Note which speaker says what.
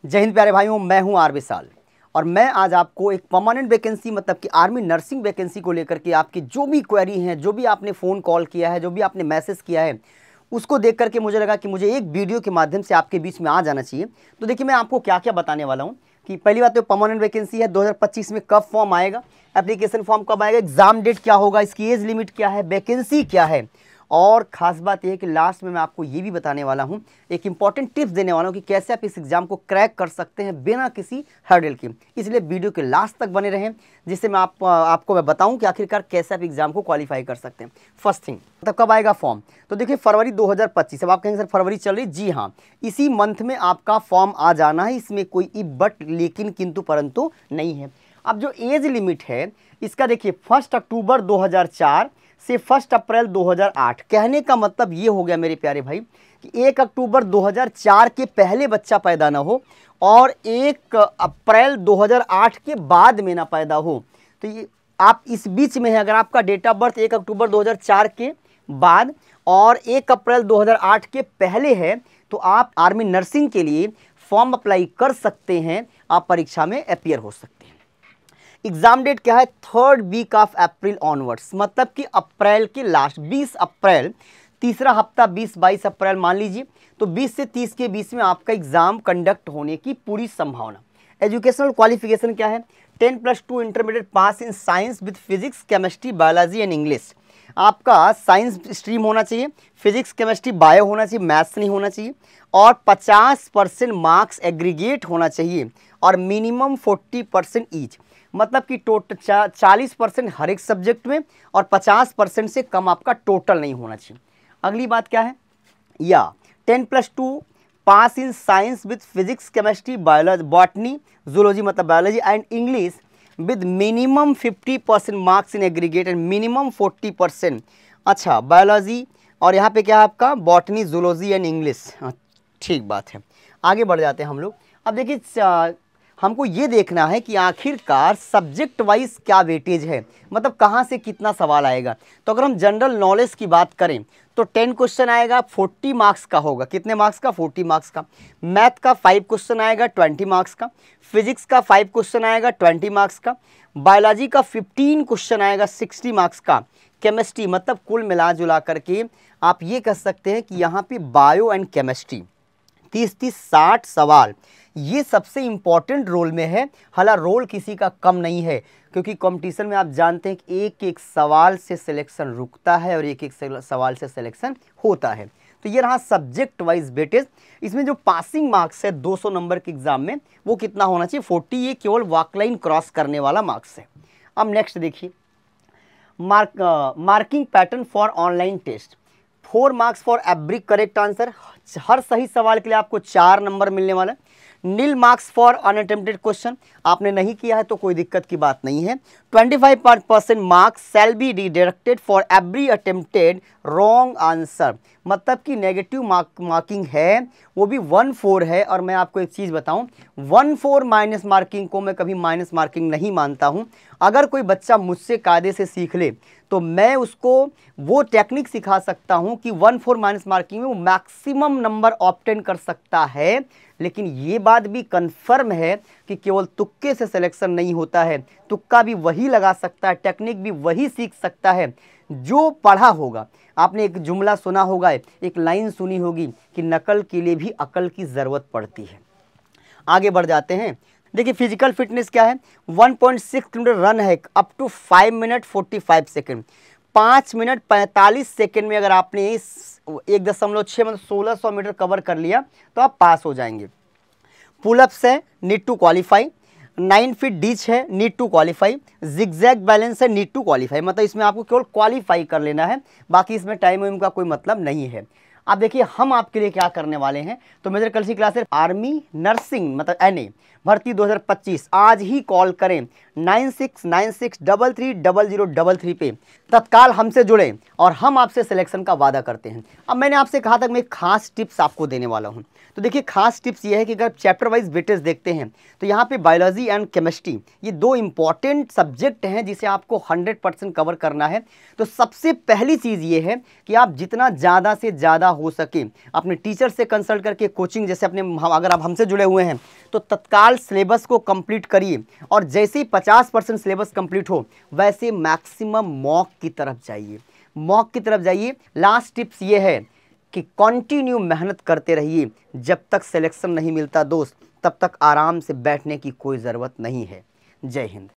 Speaker 1: जय हिंद प्यारे भाइयों, मैं हूं आर विशाल और मैं आज आपको एक परमानेंट वैकेंसी मतलब कि आर्मी नर्सिंग वैकेंसी को लेकर के आपकी जो भी क्वेरी हैं, जो भी आपने फ़ोन कॉल किया है, जो भी आपने मैसेज किया है, उसको देख करके मुझे लगा कि मुझे एक वीडियो के माध्यम से आपके बीच में आ जाना चाहिए। तो देखिए मैं आपको क्या क्या बताने वाला हूँ कि पहली बात तो परमानेंट वैकेंसी है। 2025 में कब फॉर्म आएगा, एप्लीकेशन फॉर्म कब आएगा, एग्जाम डेट क्या होगा, इसकी एज लिमिट क्या है, वैकेंसी क्या है, और ख़ास बात यह है कि लास्ट में मैं आपको ये भी बताने वाला हूँ, एक इंपॉर्टेंट टिप्स देने वाला हूँ कि कैसे आप इस एग्ज़ाम को क्रैक कर सकते हैं बिना किसी हर्डल के। इसलिए वीडियो के लास्ट तक बने रहें, जिससे मैं आपको मैं बताऊँ कि आखिरकार कैसे आप एग्ज़ाम को क्वालिफाई कर सकते हैं। फर्स्ट थिंग, मतलब कब आएगा फॉर्म, तो देखिए फरवरी 2025। अब आप कहेंगे सर फरवरी चल रही, जी हाँ, इसी मंथ में आपका फॉर्म आ जाना है। इसमें कोई इफ बट लेकिन किंतु परंतु नहीं है। अब जो एज लिमिट है इसका देखिए 1 अक्टूबर 2004 से 1 अप्रैल 2008। कहने का मतलब ये हो गया मेरे प्यारे भाई कि 1 अक्टूबर 2004 के पहले बच्चा पैदा ना हो और 1 अप्रैल 2008 के बाद में ना पैदा हो। तो ये आप इस बीच में है, अगर आपका डेट ऑफ बर्थ 1 अक्टूबर 2004 के बाद और 1 अप्रैल 2008 के पहले है तो आप आर्मी नर्सिंग के लिए फॉर्म अप्लाई कर सकते हैं, आप परीक्षा में अपीयर हो सकते हैं। एग्जाम डेट क्या है, 3rd week of April onwards, मतलब कि अप्रैल के लास्ट 20 अप्रैल, तीसरा हफ्ता 20-22 अप्रैल मान लीजिए, तो 20 से 30 के बीच में आपका एग्जाम कंडक्ट होने की पूरी संभावना। एजुकेशनल क्वालिफिकेशन क्या है, 10+2 intermediate pass in science with physics, chemistry, biology and English. आपका साइंस स्ट्रीम होना चाहिए, फिजिक्स, केमिस्ट्री, बायो होना चाहिए, मैथ्स नहीं होना चाहिए, और 50% मार्क्स एग्रीगेट होना चाहिए और मिनिमम 40% ईच, मतलब कि टोटल 40% हर एक सब्जेक्ट में और 50% से कम आपका टोटल नहीं होना चाहिए। अगली बात क्या है, या 10+2 pass in science with physics, chemistry, biology, botany, zoology मतलब biology and English with minimum 50% marks in aggregate and minimum 40%। अच्छा, बायोलॉजी और यहाँ पे क्या है आपका बॉटनी, जूलॉजी एंड इंग्लिश। ठीक बात है, आगे बढ़ जाते हैं हम लोग। अब देखिए हमको ये देखना है कि आखिरकार सब्जेक्ट वाइज क्या वेटेज है, मतलब कहाँ से कितना सवाल आएगा। तो अगर हम जनरल नॉलेज की बात करें तो 10 क्वेश्चन आएगा, 40 मार्क्स का होगा। कितने मार्क्स का, 40 मार्क्स का। मैथ का 5 क्वेश्चन आएगा, 20 मार्क्स का। फिजिक्स का 5 क्वेश्चन आएगा, 20 मार्क्स का। बायोलॉजी का 15 क्वेश्चन आएगा, 60 मार्क्स का। केमिस्ट्री मतलब कुल मिला जुला करके आप ये कह सकते हैं कि यहाँ पे बायो एंड केमिस्ट्री 30-30 60 सवाल, ये सबसे इंपॉर्टेंट रोल में है। हालांकि रोल किसी का कम नहीं है, क्योंकि कंपटीशन में आप जानते हैं कि एक एक सवाल से सिलेक्शन रुकता है और एक एक सवाल से सिलेक्शन होता है। तो ये रहा सब्जेक्ट वाइज वेटेज। इसमें जो पासिंग मार्क्स है 200 नंबर के एग्जाम में, वो कितना होना चाहिए, 40। ये केवल वॉकलाइन क्रॉस करने वाला मार्क्स है। अब नेक्स्ट देखिए, marking pattern for online test, 4 marks for every correct answer. हर सही सवाल के लिए आपको 4 नंबर मिलने वाला है। नील मार्क्स फॉर अनअटेम्प्टेड क्वेश्चन, आपने नहीं किया है तो कोई दिक्कत की बात नहीं है। 25% marks shall be deducted for every attempted wrong answer, मतलब कि नेगेटिव मार्किंग है वो भी 1-4 है। और मैं आपको एक चीज़ बताऊं, 1-4 माइनस मार्किंग को मैं कभी माइनस मार्किंग नहीं मानता हूं। अगर कोई बच्चा मुझसे कायदे से सीख ले तो मैं उसको वो टेक्निक सिखा सकता हूं कि 1-4 माइनस मार्किंग में वो मैक्सिमम नंबर ऑब्टेन कर सकता है। लेकिन ये बात भी कंफर्म है कि केवल तुक्के से सिलेक्शन नहीं होता है, तुक्का भी वही लगा सकता है, टेक्निक भी वही सीख सकता है जो पढ़ा होगा। आपने एक जुमला सुना होगा, एक लाइन सुनी होगी कि नकल के लिए भी अकल की ज़रूरत पड़ती है। आगे बढ़ जाते हैं। देखिए फिजिकल फिटनेस क्या है, 1.6 किलोमीटर रन है up to 5 minute 45 second. 5 minute 45 second में अगर आपने 1.6 मतलब 1600 मीटर कवर कर लिया तो आप पास हो जाएंगे। पुलअप्स है, need to qualify. 9 feet ditch है, need to qualify. Zigzag balance है, नीड टू क्वालिफाई, मतलब इसमें आपको केवल क्वालिफाई कर लेना है, बाकी इसमें टाइम वाइम का कोई मतलब नहीं है। अब देखिए हम आपके लिए क्या करने वाले हैं, तो मेरे कल की क्लास है आर्मी नर्सिंग मतलब NA भर्ती 2025। आज ही कॉल करें 9696330033 पे, तत्काल हमसे जुड़े और हम आपसे सिलेक्शन का वादा करते हैं। अब मैंने आपसे कहा था मैं खास टिप्स आपको देने वाला हूं, तो देखिए खास टिप्स ये है कि अगर चैप्टर वाइज वेटेज देखते हैं तो यहाँ पे बायोलॉजी एंड केमिस्ट्री ये दो इंपॉर्टेंट सब्जेक्ट हैं जिसे आपको 100% कवर करना है। तो सबसे पहली चीज़ ये है कि आप जितना ज़्यादा से ज़्यादा हो सके अपने टीचर से कंसल्ट करके कोचिंग, जैसे अपने अगर आप हमसे जुड़े हुए हैं तो तत्काल सिलेबस को कंप्लीट करिए, और जैसे ही 50% सिलेबस कंप्लीट हो वैसे मैक्सिमम मॉक की तरफ जाइए, मॉक की तरफ जाइए। लास्ट टिप्स ये है कि कंटिन्यू मेहनत करते रहिए, जब तक सिलेक्शन नहीं मिलता दोस्त तब तक आराम से बैठने की कोई ज़रूरत नहीं है। जय हिंद।